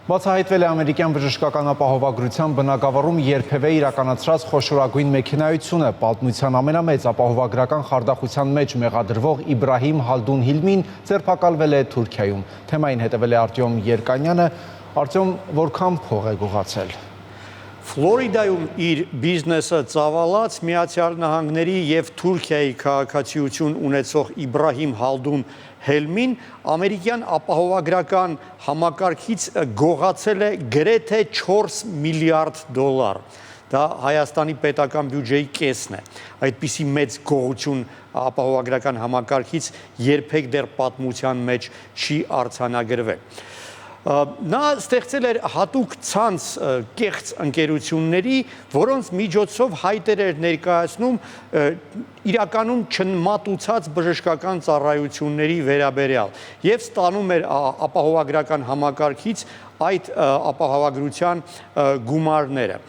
Բացահայտվել է ամերիկյան բժշկական ապահովագրության բնագավառում երբևէ իրականացրած խոշորագույն մեքենայությունը։ Պատմության ամենամեծ ապահովագրական խարդախության մեջ մեղադրվող Իբրահիմ Հալդուն Հիլմին ձերբակալվել է Թուրքիայում։ Թեմային հետևել է Արտյոմ Երկանյանը։ Արտյոմ, որքան փող է գողացել։ Ֆլորիդայում իր բիզնեսը ծավալած Միացյալ Նահանգների և Թուրքիայի քաղաքացիություն ունեցող Իբրահիմ Հալդուն Հիլմին ամերիկյան ապահովագրական համակարգից գողացել է գրեթե 4 միլիարդ դոլար։ Դա Հայաստանի պետական բյուջեի կեսն է։ Այդպիսի մեծ գողություն ապահովագրական համակարգից երբեք դեռ պատմության մեջ չի արձանագրվել։ Նա ստեղծել էր հատուկ ցանց կեղծ ընկերությունների, որոնց միջոցով հայտեր էր ներկայացնում իրականում չմատուցած բժշկական ծառայությունների վերաբերյալ և ստանում էր ապահովագրական համակարգից այդ ապահովագրության գումարները։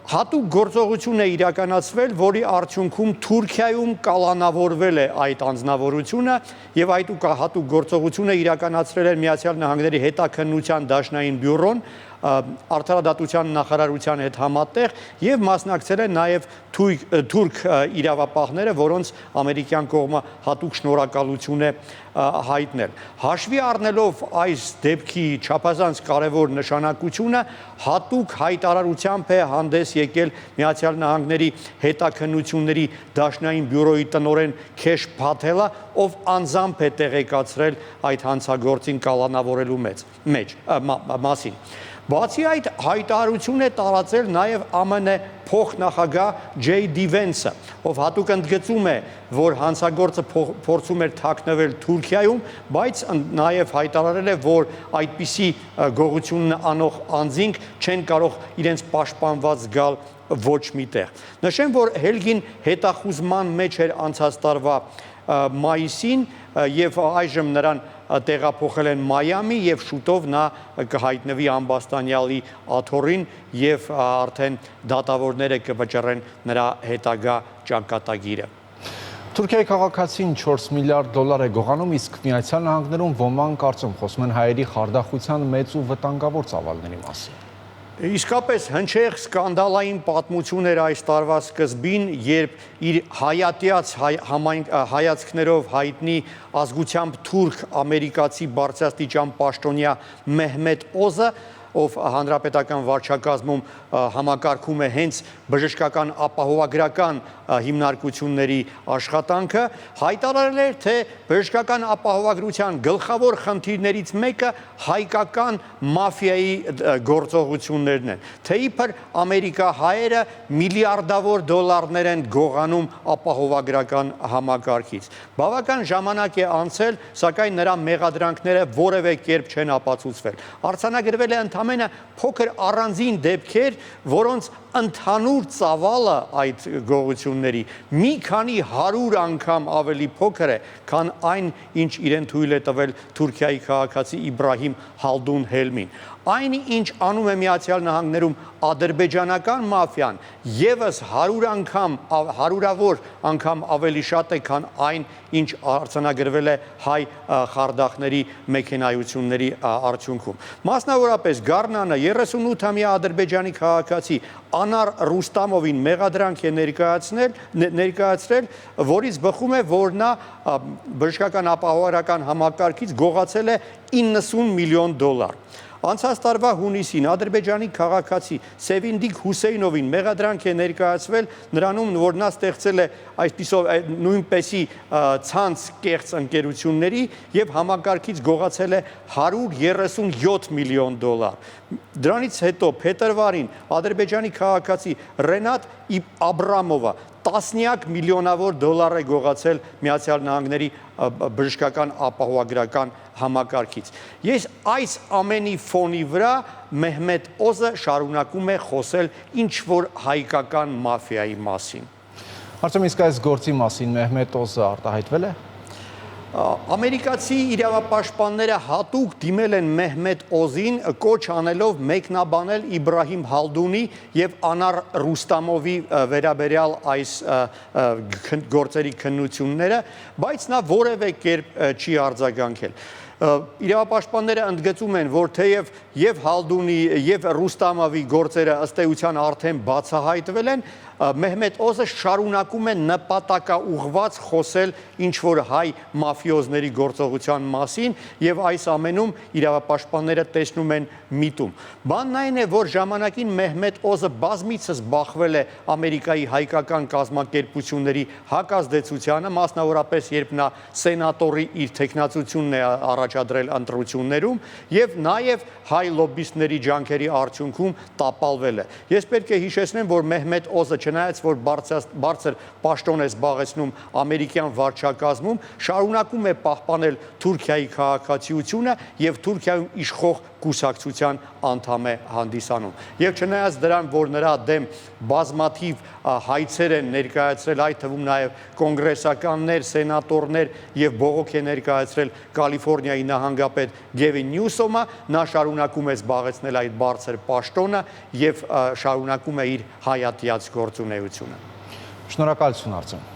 Հատուկ գործողություն է իրականացվել, որի արդյունքում Թուրքիայում կալանավորվել է այդ անձնավորությունը և այդ հատուկ գործողությունը իրականացրել էր Միացյալ Նահանգների հետաքննության դաշնային բյուրոն, Արդարադատության նախարարության հետ համատեղ և մասնակցել են նաև թուրք իրավապահները, որոնց ամերիկյան կողմը հատուկ շնորհակալություն է հայտնել։ Հաշվի առնելով այս դեպքի չափազանց կարևոր նշանակությունը, հատուկ հայտարարությամբ է հանդես եկել Միացյալ Նահանգների հետաքննությունների դաշնային բյուրոյի տնօրեն Քեշ Փաթելը, ով անձամբ է տեղեկացրել այդ հանցագործին կալանավորելու մասին։ Բացի այդ, հայտարարություն է տարածել նաև ԱՄՆ փոխնախագահ Ջեյ Վենսը, ով հատուկ ընդգծում է, որ հանցագործը փորձում էր թաքնվել Թուրքիայում, բայց նաև հայտարարել է, որ այդպիսի գողություն անող անձինք չեն կարող իրենց պաշտպանված զգալ ոչ մի տեղ։ Նշեմ, որ Հելգին հետախուզման մեջ էր անցած տարվա մայիսին և այժմ նրան տեղափոխել են Մայամի և շուտով նա կհայտնվի ամբաստանյալի աթոռին և արդեն դատավորները կվճռեն նրա հետագա ճակատագիրը։ Թուրքիայի քաղաքացին 4 միլիարդ դոլար է գողանում, իսկ Միացյալ Նահանգներում ոմանք կարծում խոսում են հայերի խարդախության մեծ ու վտանգավոր ծավալների մասին։ Իսկապես հնչեղ սկանդալային պատմություն էր այս տարվա սկզբին, երբ իր հայատյաց հայացքներով հայտնի ազգությամբ թուրք ամերիկացի բարձրաստիճան պաշտոնյա Մեհմեդ Օզը, ով հանրապետական վարչակազմում համակարգում է հենց բժշկական ապահովագրական հիմնարկությունների աշխատանքը, հայտարարել էր, թե բժշկական ապահովագրության գլխավոր խնդիրներից մեկը հայկական մաֆիայի գործողություններն են, թե իբր ամերիկահայերը միլիարդավոր դոլարներ են գողանում ապահովագրական համակարգից։ Բավական ժամանակ է անցել, սակայն նրա մեղադրանքները որևէ կերպ չեն ապացուցվել։ Արձանագրվել է ընդամենը փոքր առանձին դեպքեր, որոնց ընդհանուր ծավալը այդ գողությունների մի քանի 100 անգամ ավելի փոքր է, քան այն, ինչ իրեն թույլ է տվել Թուրքիայի քաղաքացի Իբրահիմ Հալդուն Հիլմին։ Այն, ինչ անում է Միացյալ Նահանգներում ադրբեջանական մաֆիան, ևս 100-ավոր անգամ ավելի շատ է, քան այն, ինչ արձանագրվել է հայ խարդախների մեքենայությունների արդյունքում։ Մասնավորապես Գառնանը 38-ամյա ադրբեջանի քաղաքացի Անար Ռուստամովին մեղադրանք է ներկայացրել, որից բխում է, որ նա բժշկական ապահովագրական համակարգից գողացել է 90 միլիոն դոլար։ Անցած տարվա հունիսին Ադրբեջանի քաղաքացի Սևինդիկ Հուսեյնովին մեղադրանք է ներկայացվել նրանում, որ նա ստեղծել է այսպիսով նույնպեսի ցանց կեղծ ընկերությունների և համակարգից գողացել է 137 միլիոն դոլար։ Դրանից հետո փետրվարին Ադրբեջանի քաղաքացի Ռենատ Աբրամովը տասնյակ միլիոնավոր դոլար է գողացել Միացյալ Նահանգների բժշկական ապահովագրական համակարգից։ Ես այս ամենի ֆոնի վրա Մեհմեդ Օզը շարունակում է խոսել ինչ-որ հայկական մաֆիայի մասին։ Արտյոմ, իսկ այս գործի մասին Մեհմեդ Օզը արտահայտվել է։ Ամերիկացի իրավապաշտպանները հատուկ դիմել են Մեհմեդ Օզին, կոչ անելով մեկնաբանել Իբրահիմ Հալդունի և Անար Ռուստամովի վերաբերյալ այս գործերի քննությունները, բայց նա որևէ կերպ չի արձագանքել։ Իրավապաշտպանները ընդգծում են, որ թեև եւ Հալդունի եւ Ռուստամովի գործերը ըստ էության արդեն բացահայտվել են, Մեհմեդ Օզը շարունակում է նպատակաուղղված խոսել ինչ-որ հայ մաֆիոզների գործողության մասին եւ այս ամենում իրավապաշտպանները տեսնում են միտում։ Բանն այն է, որ ժամանակին Մեհմեդ Օզը բազմիցս բախվել է Ամերիկայի հայկական կազմակերպությունների հակազդեցությանը, մասնավորապես երբ նա սենատորի իր թեկնածությունն է առաջադրել ընտրություններում եւ նաեւ հայ լոբբիստների ջանքերի արդյունքում տապալվել է։ Ես պետք է հիշեցնեմ, որ Մեհմեդ Օզը չնայած որ բարձր պաշտոն է զբաղեցնում ամերիկյան վարչակազմում, շարունակում է պահպանել Թուրքիայի քաղաքացիությունը եւ Թուրքիայում իշխող կուսակցության անդամ է հանդիսանում։ Եվ չնայած դրան, որ նրա դեմ բազմաթիվ հայցեր են ներկայացրել, այդ թվում նաև կոնգրեսականներ, սենատորներ եւ բողոք է ներկայացրել Կալիֆոռնիայի նահանգապետ Գևին Նյուսոմը, նա շարունակում է զբաղեցնել այդ բարձր պաշտոնը եւ շարունակում է իր հայատյաց գործունեությունը։ Շնորհակալություն, Արտем։